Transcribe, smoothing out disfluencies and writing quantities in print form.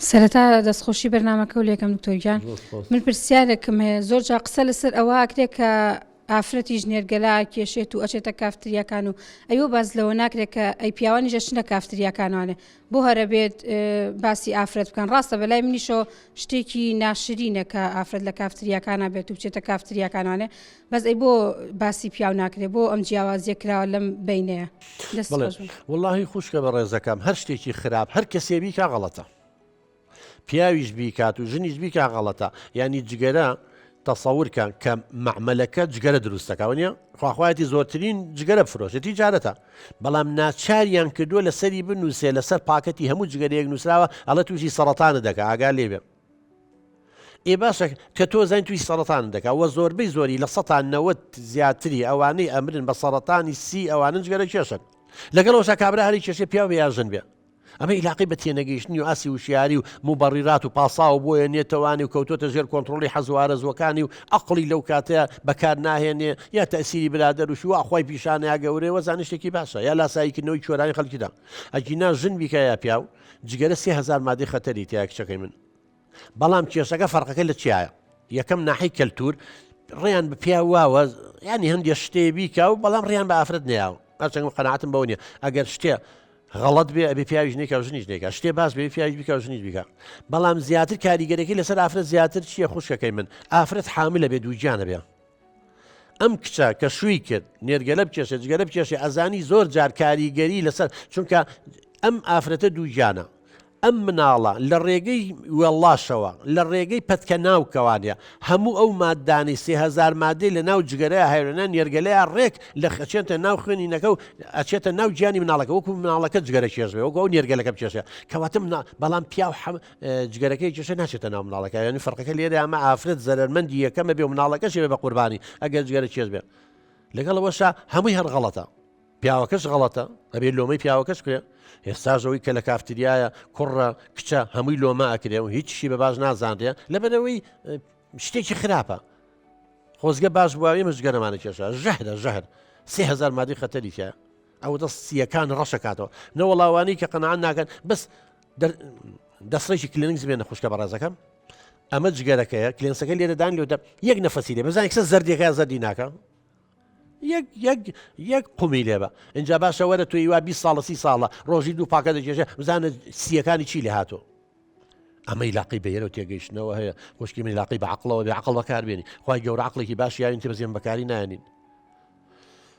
سەرەتا دەستخۆشی بەرنامەکە و لێکم دکتۆرگیان من پرسیارێکم هەیە زۆر جا قسە لەسەر ئەوە ئەکرێت کە ئافرەتی ژنێرگەلا کێشێت و ئەچێتە کافتریاکان و ئەوە باز لەوە ناکرێت کە ئەی پیاوانی ژەشنە کافتریاکانوانێ بۆ هەرە بێت باسی ئافرەت بکەن ڕاستە بەلای منیشۆ شتێکی ناشرینە کە ئافرەت لە کافتریاکانە بێت و بچێتە کافتریاکانوانێ بەس ئەی بۆ باسی پیاو ناکرێت بۆ ئەم جیاوازیە کراوە لەم بینەیە واللهی خوشکە بە ڕێزەکەم هەر شتێکی خراپ هەر کەسێبی کا غەڵەتە پیاویش بیکات و ژنیش بیکا غەڵەتە یعنی جگەرە تەسەورکە کە معمەلەکە جگەرە دروستەکەونیە خواخوایەتی زۆرترین جگەرە بفرۆشێتی جارەتە بەڵام ناچاریان کردووە لەسەری بنووسێ لەسەر پاکەتی هەموو جگەرەیەک نووسراوە ئەڵە تووشی سەرەتانە دەکا ئاگا لێبێ ئێ باشە کە تۆ زین توی سەرەتان دەکا وە زۆربەی زۆری لە 190 زیاتری ئەوانەی ئەمرن بە سەرەتانی سی ئەوانن جگەرە کێشن لەگەڵەوەشا کابرا هەری کێشێ پیاو بە یاژن بێ ئەمە علاقی بە تێنەگەیشتنی و ئاسی وشیاری و موبەڕیرات و پاسا و بۆیە نێتەوانی و کەوتۆتە ژێر کۆنتترۆلی حەزوارە زۆکانی و ئەقلی لەو کاتەیە بەکار ناهێنێ یا تەسیری برادەر و شووا خۆی پیشانەیە گەورەوە زانشتێکی باشە یا لاساییکردنەوەی چۆرانی خەڵکیدا ئەگینا ژن بیکایە پیاو جگەرە 3000 مادەی خەتەری تیا کچەکەی من بەڵام کێشەکە فەرقەکە لە چیایە یەکەم ناحی کەلتور ڕێیان بە پیا واوە ینی هەندێک شتێ بیکە و بەڵام ڕێیان بە ئافرەت نێیاوە ئەچەنگ قەناعەتم بەوە نیە ئەگەر شتێ غەڵەت بێ ئەبێ پیاویش نێکە و ژنیش نێکە شتێ باش بێ پیاویش بیکە و ژنیش بیکە بەڵام زیاتر کاریگەرەکەی لەسەر ئافرەت زیاتر چییە خوشکەکەی من ئافرەت حاملە بێ دووجانە بێ ئەم کچە کە شووی کرد نێرگەلە بکێشێت جگەرە بکێشێ ئەزانی زۆر جار کاریگەری لەسەر چونکە ئەم ئافرەتە دووجانە ئەم مناڵە لە ڕێگەی وێڵاشەوە لە ڕێگەی پەتکە ناوکەوانە هەموو ئەو مادانی 3000 مادەی لە ناو جگەرەیە هەیرێنە نێرگەلەیە ڕێک لە ئەچێتە ناو خوێنینەکە و ئەچێتە ناو گیانی مناڵەکە وەکو مناڵەکە جگەرە کێشبێ وەکو ئەو نێرگەلەکە بکێشێ کەواتە بەڵام پیاو جگەرەکەی کێشە ناچێتە ناو مناڵەکە یعنی فەرقەکە لێرە ئەمە ئافرەت زەرمەندی یەکەمە بێ و مناڵەکەشێ بە قوربانی ئەگەر جگەرە کێش بێ لەگەڵەوەشە هەمووی هەر غەڵەتە پیاوەکەش غەڵەتە ئەبێ لۆمەی پیاوەکەش کرێ ئێستاژەوەی کە لە کافتریایە کوڕە کچە هەمووی لۆمە ئەکرێ و هیچی بە باش نازانێ لەبەرەوەی شتێکی خراپە خۆزگە باش بواوی مژگەرەمانە کێشە ژەهر 3000 مادەی خەتەری تایە ئەو دەستیەکان ڕەشەکاتەوە نەوەڵاوانی کە قەناعەت ناکەن بەس دەستڕێکی کلێنکس بێنە خوشکە بەڕێزەکەم ئەمە جگەرەکەیە کلێنسەکە لێرەدان لێوتە یەک نەفەسی لێ بزانانی کەسە زەردێکە زەردی ناکە یەک قومی لێبە اینجا باشە وەرە توی وا 20 ساڵە 30 ساڵە ڕۆژی دوو پاکە دەکێشە بزانە سیەکانی چی لێ هاتۆ ئەمە علاقی بەیەرە و تێگەیشتنەوە هەیە خوشکی من علاقی بە عەقڵەوە بێ عەقڵ بەکاربێنی خوای گەورە عەقڵێکی باش یاوین تێ بەزێن بەکاری نایەنین